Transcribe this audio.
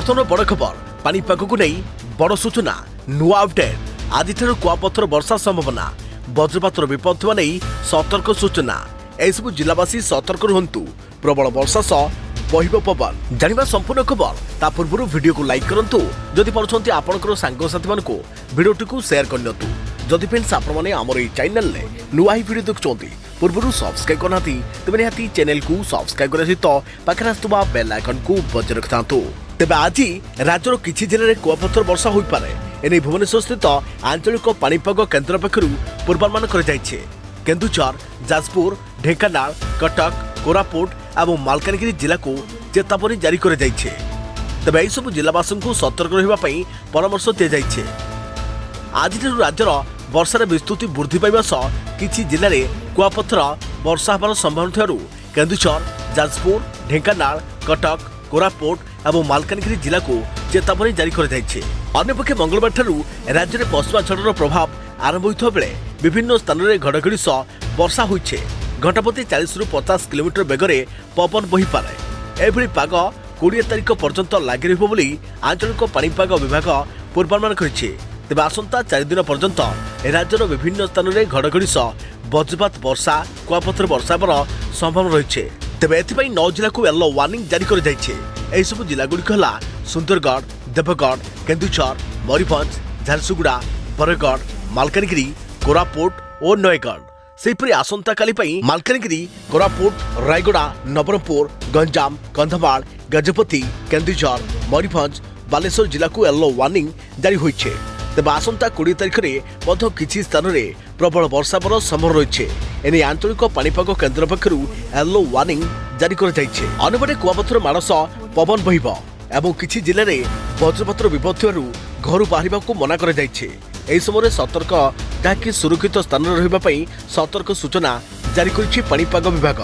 बर्तमान बड़ खबर पानीपाग को नहीं बड़ सूचना नुआ अपडेट आज कुआपथर वर्षा संभावना वज्रपातर विपद थिबा नहीं सतर्क सूचना एसबू जिलावासी सतर्क रुहंतु प्रबल वर्षा सह बहिब पवन जानिबा संपूर्ण खबर ता पूर्व वीडियो को लाइक करंतु जदि पारुछंती आपनकर सांगसाथी मानको वीडियोटी को शेयर करनियंतु जदि फ्रेंड्स आपण माने हमर ए चैनल ले नुआ ही वीडियो देखचोंती पूर्व सब्सक्राइब करनाती तबे निहाती चैनल को सब्सक्राइब करे सहित पाखरे आस्तुबा बेल आइकन को बजाय रखतांतु तेबे आज राज्यर किछि जिले में कुआपथर वर्षा होई पारे एने भुवनेश्वर स्थित आंचलिक पानीपाग केन्द्र पक्षरु पूर्वानुमान कर जायछे केन्दुझर जाजपुर ढेंकानाल कटक कोरापुट और मालकानगिरी जिला को चेतावनी जारी कर जायछे तेबे एही सब जिलावासी को सतर्क रहिबा पई परामर्श दिया जायछे आज राज्यर वर्षार विस्तृति वृद्धि पाइबा सह किछि जिले में कुआपथर वर्षा होबार संभावना थिबारु केन्दुझर जाजपुर ढेंकानाल कटक कोरापुट और मालकानगिरी जिला को चेतावनी जारी कर जायछे अन्यपक्षे मंगलवार ठारू राज्य में पश्चिमा झड़र प्रभाव आरंभ होता बेले विभिन्न स्थान में घड़घड़ी सह वर्षा होइछे घंटाप्रति 40 ରୁ 50 किलोमीटर बेगरे पवन बही पारे एभली पाग 20 तारिख पर्यंत लागि रहिबो बोली आंचलिक पानीपाग विभाग पूर्वानुमान करिछे तेबे आसंता 4 दिन पर्यंत राज्यर विभिन्न स्थान में घड़घड़ी सह वज्रपात वर्षा कुआपथर वर्षा होबार संभावना रहिछे तेबे एथिपाई 9 जिला को येलो वार्निंग जारी कर जायछे एही सब जिला गुड़िक हला सुंदरगढ़ देवगढ़ केन्दुझर मयूरभंज झारसुगुड़ा बरगढ़ मालकानगिरी कोरापुट और नयगढ़ सेपरी आसंता काली पई मालकानगिरी कोरापुट रायगड़ा नवरंगपुर गंजाम कंधमाल गजपति केन्दुझर मयूरभंज बालेश्वर जिला को येलो वार्निंग जारी होइछे तेबे आसंता 20 तारिख में मध्य किछि स्थान में प्रबल वर्षा होबार संभावना रहिछे एने आंचलिक पानीपाग केन्द्र पक्षरु येलो वार्निंग जारी कर जायछे अन्यपटे कुआपथर मानस पवन बहिब एवं किछि जिले में वज्रपातर विपद थिबारु घर बाहर को मना कर जायछे एही समय सतर्क ताकि सुरक्षित स्थान रहिबा पई सतर्क सूचना जारी करिछि पानीपाग विभाग।